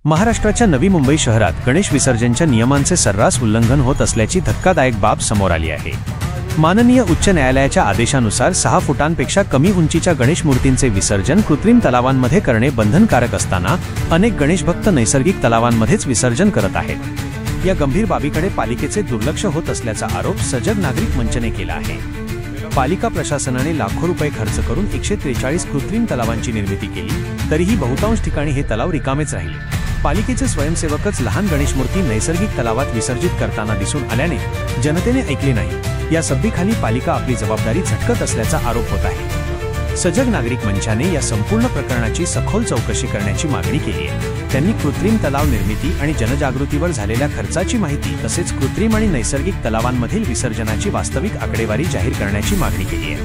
महाराष्ट्राच्या नवी मुंबई शहरात गणेश विसर्जनच्या नियमांचे सर्रास उल्लंघन होत असल्याची धक्कादायक बाब समोर आली आहे। माननीय उच्च न्यायालयाच्या आदेशानुसार 6 फुटांपेक्षा कमी उंचीच्या गणेश मूर्तींचे विसर्जन कृत्रिम तलावांमध्ये करणे बंधनकारक असताना अनेक गणेश भक्त नैसर्गिक तलावांमध्येच विसर्जन करत आहेत। या गंभीर बाबीकडे पालिकेचे दुर्लक्ष होत असल्याचा आरोप सजग नागरिक मंचने केला आहे। पालिका प्रशासनाने लाखो रुपये खर्च करून 143 कृत्रिम तलावांची निर्मिती केली, तरीही बहुतांश ठिकाणी हे तलाव रिकामेच राहिले। पालिकेचे स्वयंसेवकच लहान गणेश मूर्ती नैसर्गिक तलावात विसर्जित करताना दिसून आल्याने जनतेने ऐकले नाही। या सबबीखाली पालिका आपली जबाबदारी झटकत असल्याचा आरोप होत आहे। सजग नागरिक मंचाने या संपूर्ण प्रकरणाची सखोल चौकशी करण्याची मागणी केली आहे। त्यांनी कृत्रिम तलाव निर्मिती आणि जनजागृतीवर झालेल्या खर्चाची माहिती तसेच कृत्रिम आणि नैसर्गिक तलावांमधील विसर्जनाची वास्तविक आकडेवारी जाहीर करण्याची मागणी केली आहे।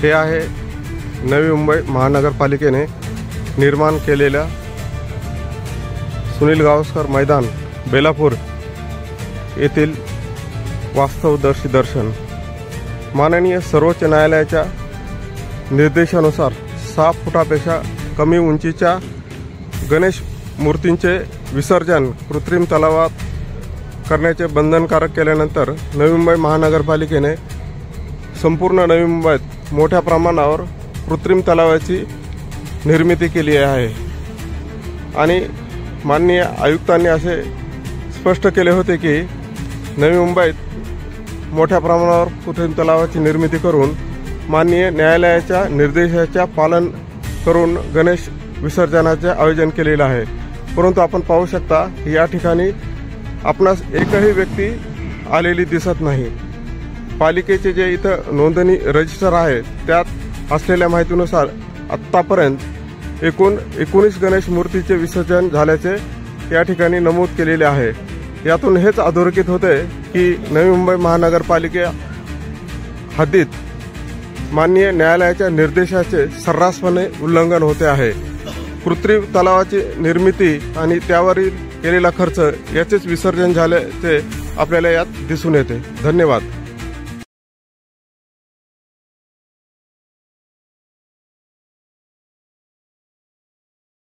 हे आहे नवी मुंबई महानगरपालिकेने निर्माण केलेल्या सुनील गावस्कर मैदान बेलापूर येथील वास्तवदर्शी दर्शन। माननीय सर्वोच्च न्यायालयाच्या निर्देशानुसार 6 फुटापेक्षा कमी उंचीच्या गणेश मूर्तींचे विसर्जन कृत्रिम तलावात करण्याचे बंधनकारक केल्यानंतर नवी मुंबई महानगरपालिकेने संपूर्ण नवी मुंबईत मोठ्या प्रमाणावर कृत्रिम तलावाची निर्मिती केली आहे आणि माननीय आयुक्तांनी असे स्पष्ट केले होते की नवी मुंबईत मोठ्या प्रमाणावर कृत्रिम तलावाची निर्मिती करून माननीय न्यायालयाच्या निर्देशाचे पालन करून गणेश विसर्जनाचे आयोजन केलेले आहे। परंतु आपण पाहू शकता या ठिकाणी आपणास एकही व्यक्ती आलेली दिसत नाही। पालिकेचे जे इथं नोंदणी रजिस्टर आहे त्यात असलेल्या माहितीनुसार आत्तापर्यंत एकूण 19 गणेश मूर्तीचे विसर्जन झाल्याचे या ठिकाणी नमूद केलेले आहे। यातून हेच अधोरेखित होते की नवी मुंबई महानगरपालिका हद्दीत माननीय न्यायालयाच्या निर्देशाचे सर्रासपणे उल्लंघन होते आहे। कृत्रिम तलावाची निर्मिती आणि त्यावरील केलेला खर्च याचेच विसर्जन झाल्याचे आपल्याला यात दिसून येते। धन्यवाद।